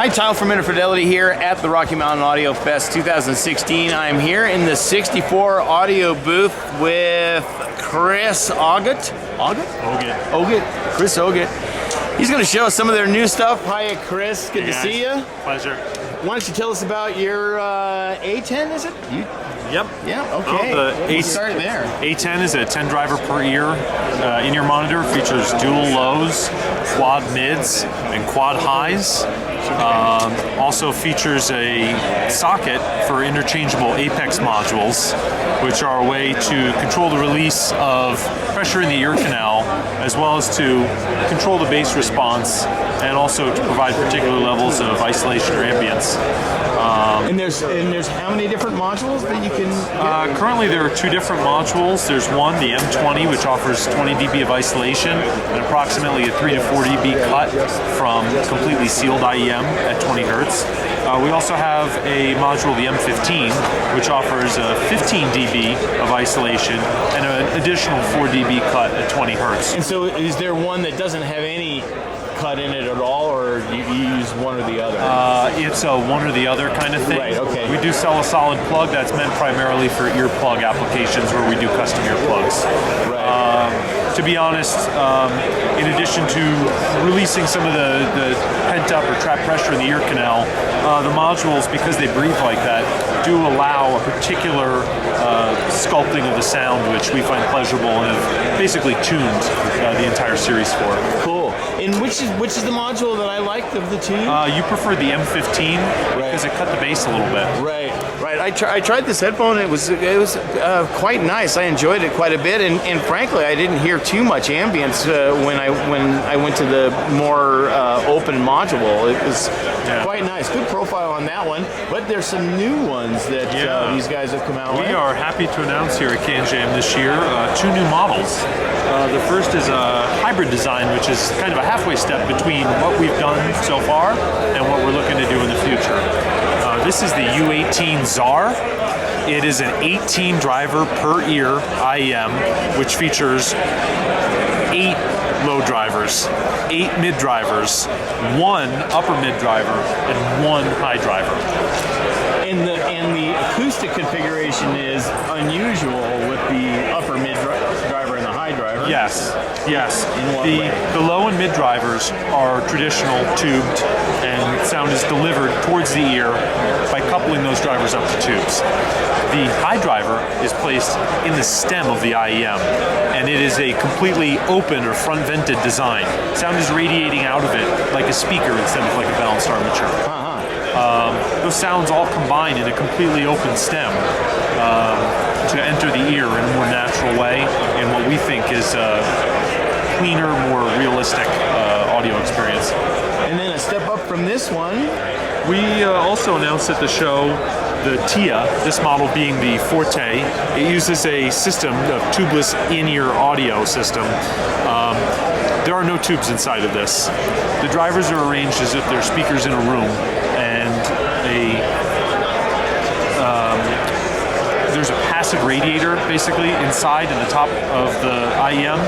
Hi, Tia Forte Fidelity here at the Rocky Mountain Audio Fest 2016. I'm here in the 64 audio booth with Chris Chris Ogut. He's going to show us some of their new stuff. Hi, Chris. Good to see you. Pleasure. Why don't you tell us about your A10, is it? Yep. Yeah, okay. We'll start there. A10 is a 10 driver per ear in-ear monitor. Features dual lows, quad mids, and quad highs. Also features a socket for interchangeable Apex modules, which are a way to control the release of pressure in the ear canal, as well as to control the bass response, and also to provide particular levels of isolation or ambience. And there's how many different modules that you can get? Currently there are two different modules. There's one, the M20, which offers 20 dB of isolation and approximately a 3 to 4 dB cut from completely sealed IEM at 20 Hertz. We also have a module, the M15, which offers 15 dB of isolation and an additional 4 dB cut at 20 Hertz. And so is there one that doesn't have any cut in it at all, or you use one or the other? It's a one or the other kind of thing. Right, okay. We do sell a solid plug that's meant primarily for earplug applications where we do custom earplugs. Right. To be honest, in addition to releasing some of the pent-up or trapped pressure in the ear canal, the modules, because they breathe like that, do allow a particular sculpting of the sound, which we find pleasurable and have basically tuned the entire series for. Cool. And which is the module that I liked of the two? You prefer the M15 because it cut the bass a little bit. Right. I tried this headphone. It was quite nice. I enjoyed it quite a bit, and frankly, I didn't hear too much ambience when I went to the more open module. It was quite nice. Good profile on that one. But there's some new ones that these guys have come out with. We are happy to announce here at CanJam this year two new models. The first is a hybrid design, which is kind of a halfway step between what we've done so far and what we're looking to do in the future. This is the U18 Zar. It is an 18 driver per ear IEM, which features 8 low drivers, 8 mid drivers, 1 upper mid driver, and 1 high driver. And the acoustic configuration is unusual with the upper mid driver and the high driver. Yes. In what way? The low and mid drivers are traditional tubed, and sound is delivered towards the ear by coupling those drivers up to tubes. The high driver is placed in the stem of the IEM, and it is a completely open or front-vented design. Sound is radiating out of it like a speaker instead of like a balanced armature. Those sounds all combine in a completely open stem to enter the ear in a more natural way, in what we think is a cleaner, more realistic audio experience. And then a step up from this one, we also announced at the show the Tia, this model being the Forte. It uses a system of tubeless in-ear audio system. There are no tubes inside of this. The drivers are arranged as if they're speakers in a room, and there's a passive radiator basically inside in the top of the IEM.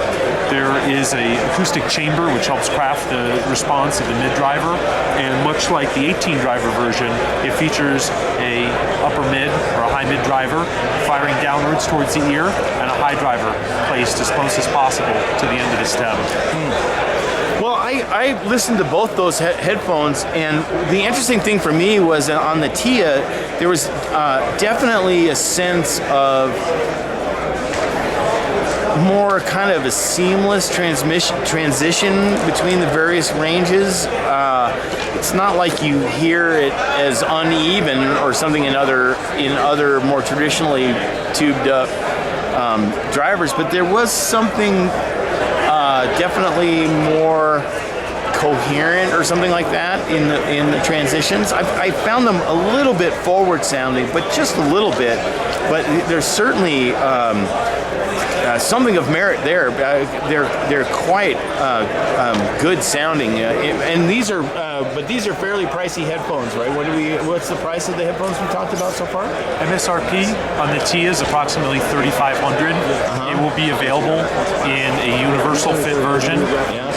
There is a acoustic chamber which helps craft the response of the mid driver, and much like the 18 driver version, it features a upper mid or a high mid driver firing downwards towards the ear, and a high driver placed as close as possible to the end of the stem. Well, I listened to both those headphones, and the interesting thing for me was on the Tia, there was definitely a sense of more kind of a seamless transition between the various ranges. It's not like you hear it as uneven or something in other more traditionally tubed up drivers, but there was something definitely more coherent or something like that in the transitions. I found them a little bit forward sounding, but just a little bit. But there's certainly something of merit there. They're quite good sounding, and these are fairly pricey headphones, right? What's the price of the headphones we talked about so far? MSRP on the Tia is approximately $3,500. It will be available in a universal fit version.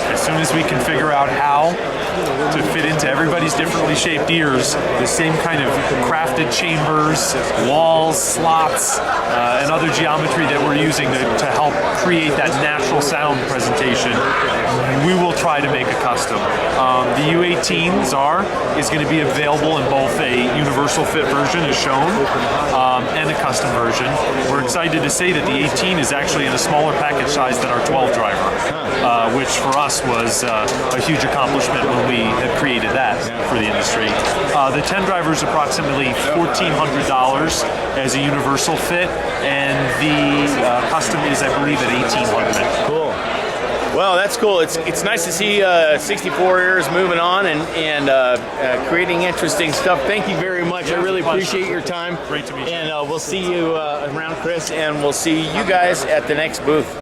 As soon as we can figure out how to fit into everybody's differently shaped ears the same kind of crafted chambers, walls, slots, and other geometry that we're using to help create that natural sound presentation. We will try to make a custom. The U18 Zar is going to be available in both a universal fit version as shown and a custom version. We're excited to say that the 18 is actually in a smaller package size than our 12 driver, which for us was a huge accomplishment when we had created that for the industry. The 10 driver is approximately $1,400 as a universal fit, and the custom is, I believe, at $1,800. Cool. Well, that's cool. It's nice to see 64 ears moving on and creating interesting stuff. Thank you very much. I really appreciate your time. Great to meet you. And we'll see you around, Chris, and we'll see you guys at the next booth.